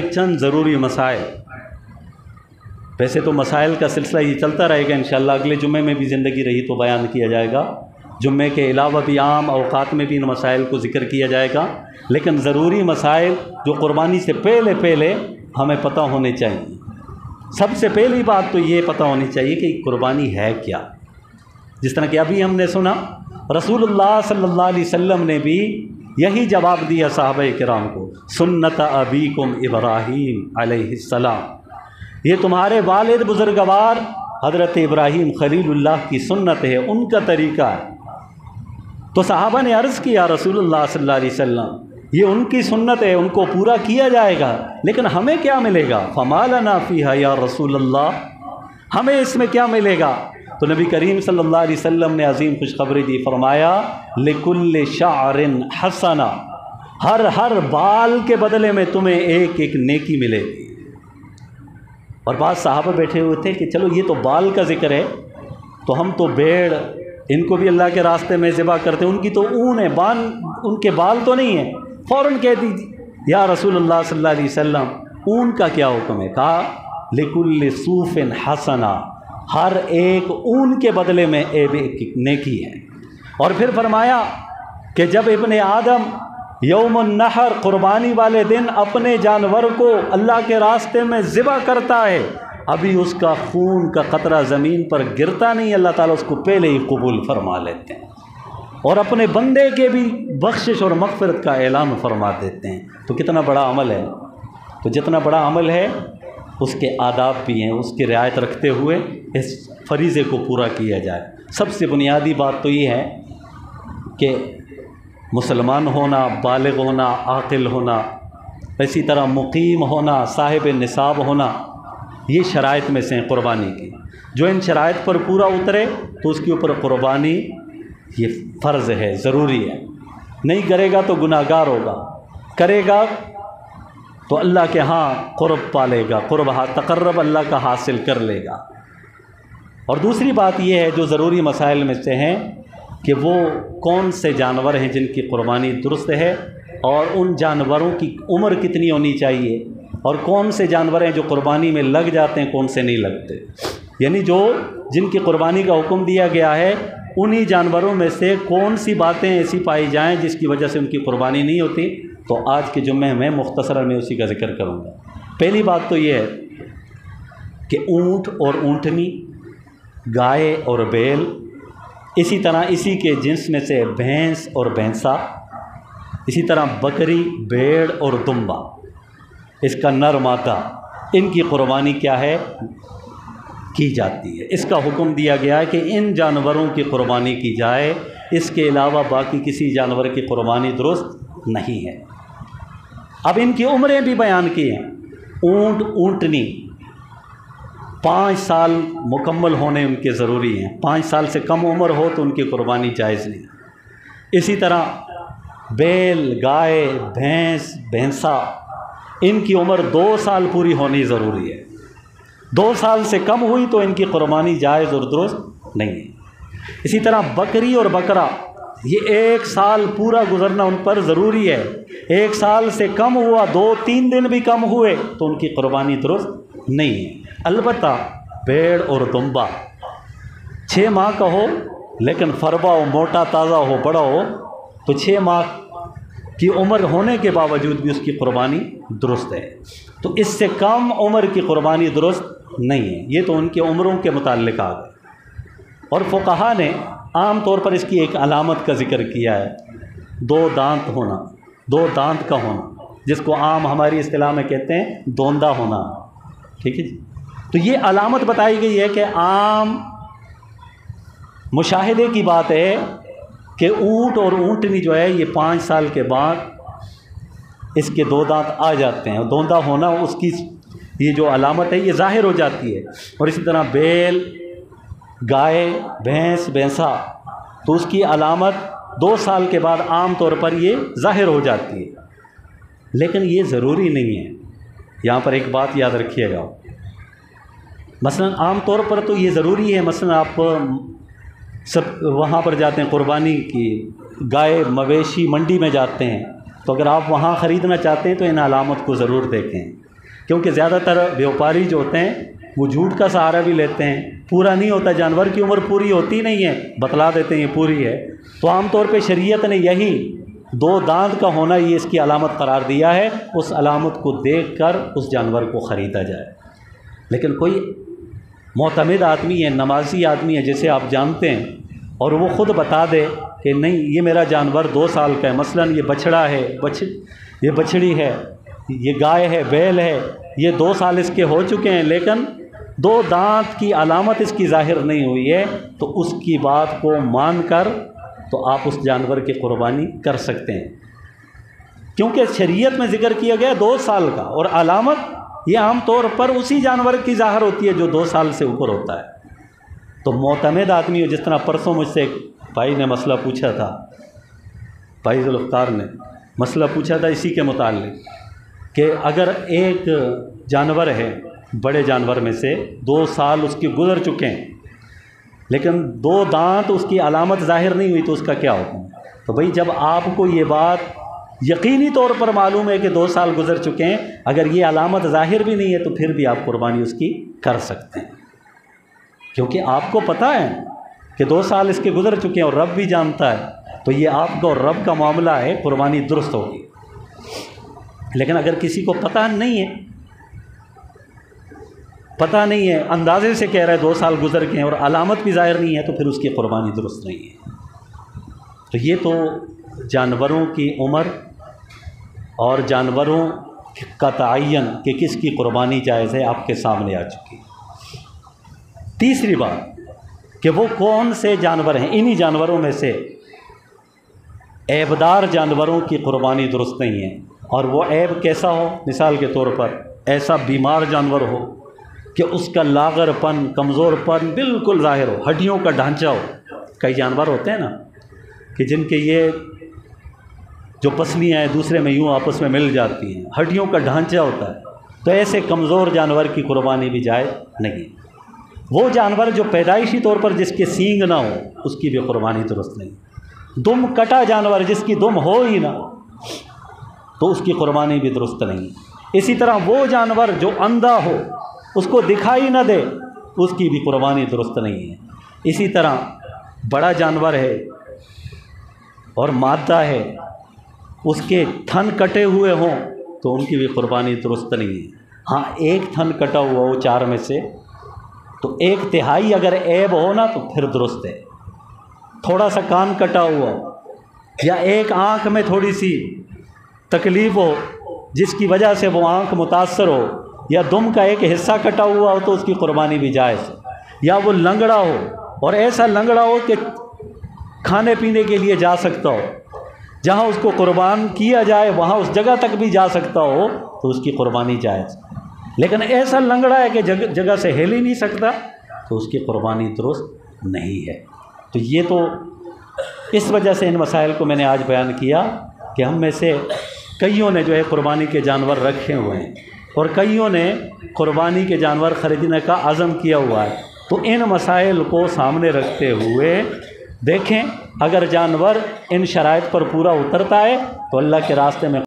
चंद ज़रूरी मसाइल, वैसे तो मसाइल का सिलसिला ये चलता रहेगा इंशाअल्लाह, अगले जुम्मे में भी ज़िंदगी रही तो बयान किया जाएगा। जुम्मे के अलावा भी आम औक़ात में भी इन मसाइल को ज़िक्र किया जाएगा, लेकिन ज़रूरी मसाइल जो क़ुरबानी से पहले पहले हमें पता होने चाहिए। सबसे पहली बात तो ये पता होनी चाहिए कि कुर्बानी है क्या। जिस तरह कि अभी हमने सुना, रसूलुल्लाह सल्लल्लाहु अलैहि वसल्लम ने भी यही जवाब दिया साहबे किराम को, सुन्नत अबीकुम इब्राहीम अलैहिस्सलाम, ये तुम्हारे वालिद बुज़ुर्गवार हज़रत इब्राहीम खलीलुल्लाह की सुन्नत है, उनका तरीक़ा है। तो सहाबा ने अर्ज़ किया रसूलुल्लाह सल्लल्लाहु अलैहि वसल्लम, ये उनकी सुन्नत है, उनको पूरा किया जाएगा, लेकिन हमें क्या मिलेगा? फ़मा लना फ़ीहा या रसूलल्लाह, हमें इसमें क्या मिलेगा? तो नबी करीम सल्लल्लाहु अलैहि वसल्लम ने अजीम खुशखबरी दी, फरमाया लिकुल्लि शाअरिन हसना, हर बाल के बदले में तुम्हें एक एक नेकी मिलेगी। और बाद साहबा बैठे हुए थे कि चलो ये तो बाल का ज़िक्र है, तो हम तो भेड़ इनको भी अल्लाह के रास्ते में ज़िबा करते हैं, उनकी तो ऊन है, उनके बाल तो नहीं है। फ़ौरन कह दीजिए या रसूलुल्लाह सल्लल्लाहु अलैहि वसल्लम, ऊन का क्या हुक्म है? कहा लिकुल्लि सूफ़िन हसना, हर एक ऊन के बदले में एक नेकी है। और फिर फरमाया कि जब इब्ने आदम यौमुन नहर कुर्बानी वाले दिन अपने जानवर को अल्लाह के रास्ते में ज़िबा करता है, अभी उसका खून का कतरा ज़मीन पर गिरता नहीं, अल्लाह ताला उसको पहले ही कबूल फरमा लेते हैं और अपने बंदे के भी बख्शिश और मग़फ़िरत का ऐलान फरमा देते हैं। तो कितना बड़ा अमल है। तो जितना बड़ा अमल है उसके आदाब भी हैं, उसकी रियायत रखते हुए इस फरीज़े को पूरा किया जाए। सबसे बुनियादी बात तो ये है कि मुसलमान होना, बालिग़ होना, आक़िल होना, इसी तरह मुक़ीम होना, साहिब निसाब होना, ये शराइत में से हैं क़ुरबानी की। जो इन शराइत पर पूरा उतरे तो उसके ऊपर क़ुरबानी ये फ़र्ज़ है, ज़रूरी है। नहीं करेगा तो गुनाहगार होगा, करेगा तो अल्लाह के यहाँ क़ुर्ब पालेगा, क़ुर्ब तक़र्रब अल्लाह का हासिल कर लेगा। और दूसरी बात ये है जो ज़रूरी मसाइल में से हैं कि वो कौन से जानवर हैं जिनकी क़ुरबानी दुरुस्त है, और उन जानवरों की उम्र कितनी होनी चाहिए, और कौन से जानवर हैं जो क़ुरबानी में लग जाते हैं, कौन से नहीं लगते। यानी जो जिनकी क़ुरबानी का हुक्म दिया गया है, उन्हीं जानवरों में से कौन सी बातें ऐसी पाई जाएं जिसकी वजह से उनकी क़ुरबानी नहीं होती। तो आज के जुम्मे में मुख्तसरन मैं उसी का ज़िक्र करूँगा। पहली बात तो ये है कि ऊँट और ऊँटनी, गाय और बैल, इसी तरह इसी के जिन्स में से भैंस और भैंसा, इसी तरह बकरी, भेड़ और दुम्बा, इसका नर मादा, इनकी क़ुरबानी क्या है की जाती है। इसका हुक्म दिया गया है कि इन जानवरों की क़ुरबानी की जाए, इसके अलावा बाकी किसी जानवर की क़ुरबानी दुरुस्त नहीं है। अब इनकी उम्रें भी बयान की हैं। ऊँट ऊँटनी 5 साल मुकम्मल होने उनके ज़रूरी हैं, 5 साल से कम उम्र हो तो उनकी क़ुरबानी जायज़ नहीं। इसी तरह बैल, गाय, भैंस, भैंसा, इनकी उम्र 2 साल पूरी होनी ज़रूरी है। 2 साल से कम हुई तो इनकी क़ुरबानी जायज़ और दुरुस्त नहीं है। इसी तरह बकरी और बकरा, ये 1 साल पूरा गुजरना उन पर ज़रूरी है। 1 साल से कम हुआ, 2-3 दिन भी कम हुए तो उनकी क़ुरबानी दुरुस्त नहीं है। अलबत्ता भेड़ और दुम्बा 6 माह का हो, लेकिन फरबा हो, मोटा ताज़ा हो, बड़ा हो, तो 6 माह की उम्र होने के बावजूद भी उसकी क़ुरबानी दुरुस्त है। तो इससे कम उम्र की क़ुरबानी दुरुस्त नहीं है। ये तो उनके उम्रों के मुताल्लिक़ आ गए। और फ़ुक़हा ने आम तौर पर इसकी एक अलामत का ज़िक्र किया है, 2 दांत होना, 2 दांत का होना, जिसको आम हमारी इस्तिलाह में कहते हैं दोंदा होना। ठीक है जी। तो ये अलामत बताई गई है कि आम मुशाहिदे की बात है कि ऊँट और ऊँटनी जो है ये 5 साल के बाद इसके 2 दांत आ जाते हैं, और दोंदा होना उसकी ये जो अलामत है ये ज़ाहिर हो जाती है। और इसी तरह बैल, गाय, भैंस, भैंसा, तो उसकी अलामत 2 साल के बाद आम तौर पर ये ज़ाहिर हो जाती है। लेकिन ये ज़रूरी नहीं है। यहाँ पर एक बात याद रखिएगा, मसलन आम तौर पर तो ये ज़रूरी है। मसलन आप सब वहाँ पर जाते हैं क़ुरबानी की, गाय मवेशी मंडी में जाते हैं, تو اگر آپ وہاں خریدنا چاہتے ہیں تو ان علامت کو ضرور دیکھیں، کیونکہ زیادہ تر بیوپاری جو ہوتے ہیں وہ جھوٹ کا سہارا بھی لیتے ہیں، پورا نہیں ہوتا، جانور کی عمر پوری ہوتی نہیں ہے، بتلا دیتے ہیں یہ پوری ہے۔ تو عام طور پہ شریعت نے یہی 2 دانت کا ہونا یہ اس کی علامت قرار دیا ہے، اس علامت کو دیکھ کر اس جانور کو خریدا جائے۔ لیکن کوئی معتمد آدمی ہے، نمازی آدمی ہے جسے آپ جانتے ہیں، اور وہ خود بتا دے کہ نہیں یہ میرا جانور 2 سال کا ہے، مثلاً یہ بچڑا ہے، یہ بچڑی ہے، یہ گائے ہے، بیل ہے، یہ 2 سال اس کے ہو چکے ہیں لیکن 2 دانت کی علامت اس کی ظاہر نہیں ہوئی ہے، تو اس کی بات کو مان کر تو آپ اس جانور کی قربانی کر سکتے ہیں، کیونکہ شریعت میں ذکر کیا گیا 2 سال کا، اور علامت یہ عام طور پر اسی جانور کی ظاہر ہوتی ہے جو 2 سال سے اوپر ہوتا ہے۔ تو معتمد آدمی ہو، جس طرح پرسوں مجھ سے ایک بھائی نے مسئلہ پوچھا تھا، بھائی ذوالفقار نے مسئلہ پوچھا تھا اسی کے متعلق کہ اگر ایک جانور ہے بڑے جانور میں سے 2 سال اس کے گزر چکے ہیں لیکن 2 دانت اس کی علامت ظاہر نہیں ہوئی، تو اس کا کیا حکم؟ تو بھئی جب آپ کو یہ بات یقینی طور پر معلوم ہے کہ 2 سال گزر چکے ہیں، اگر یہ علامت ظاہر بھی نہیں ہے تو پھر بھی آپ قربانی اس کی کر سکتے ہیں، کیونکہ آپ کو پتہ ہے کہ 2 سال اس کے گزر چکے ہیں اور رب بھی جانتا ہے، تو یہ آپ کا اور رب کا معاملہ ہے، قربانی درست ہوگی۔ لیکن اگر کسی کو پتہ نہیں ہے، اندازے سے کہہ رہا ہے 2 سال گزر گئے ہیں اور علامت بھی ظاہر نہیں ہے، تو پھر اس کی قربانی درست نہیں ہے۔ تو یہ تو جانوروں کی عمر اور جانوروں کا تعین کہ کس کی قربانی جائز ہے آپ کے سامنے آ چکی۔ تیسری بات کہ وہ کون سے جانور ہیں، انہی جانوروں میں سے عیبدار جانوروں کی قربانی درست نہیں ہے، اور وہ عیب کیسا ہو؟ مثال کے طور پر ایسا بیمار جانور ہو کہ اس کا لاغر پن، کمزور پن بالکل ظاہر ہو، ہڈیوں کا ڈھانچہ ہو۔ کئی جانور ہوتے ہیں نا کہ جن کے یہ جو پسلیاں ہیں دوسرے میں یوں آپس میں مل جاتی ہیں، ہڈیوں کا ڈھانچہ ہوتا ہے، تو ایسے کمزور جانور کی قربانی بھی جائز نہیں۔ وہ جانور جو پیدائشی طور پر جس کے سینگ نہ ہو اس کی بھی قربانی درست نہیں۔ دم کٹا جانور جس کی دم ہو ہی نہ تو اس کی قربانی بھی درست نہیں۔ اسی طرح وہ جانور جو اندھا ہو، اس کو دکھائی نہ دے، اس کی بھی قربانی درست نہیں ہے۔ اسی طرح بڑا جانور ہے اور مادہ ہے، اس کے تھن کٹے ہوئے ہوں تو ان کی بھی قربانی درست نہیں ہے۔ ہاں ایک تھن کٹا ہوا ہو 4 میں سے تو 1/3 اگر عیب ہو نا تو پھر درست ہے۔ تھوڑا سا کان کٹا ہوا ہو یا ایک آنکھ میں تھوڑی سی تکلیف ہو جس کی وجہ سے وہ آنکھ متاثر ہو، یا دم کا ایک حصہ کٹا ہوا ہو تو اس کی قربانی بھی جائز ہے۔ یا وہ لنگڑا ہو اور ایسا لنگڑا ہو کہ کھانے پینے کے لیے جا سکتا ہو، جہاں اس کو قربان کیا جائے وہاں اس جگہ تک بھی جا سکتا ہو تو اس کی قربانی جائز۔ لیکن ایسا لنگڑا ہے کہ جگہ سے ہل ہی نہیں سکتا تو اس کی قربانی درست نہیں ہے۔ تو یہ تو اس وجہ سے ان مسائل کو میں نے آج بیان کیا کہ ہم میں سے کئیوں نے جو ہے قربانی کے جانور رکھے ہوئے ہیں اور کئیوں نے قربانی کے جانور خریدنے کا عزم کیا ہوا ہے۔ تو ان مسائل کو سامنے رکھتے ہوئے دیکھیں، اگر جانور ان شرائط پر پورا اترتا ہے تو اللہ کے راستے میں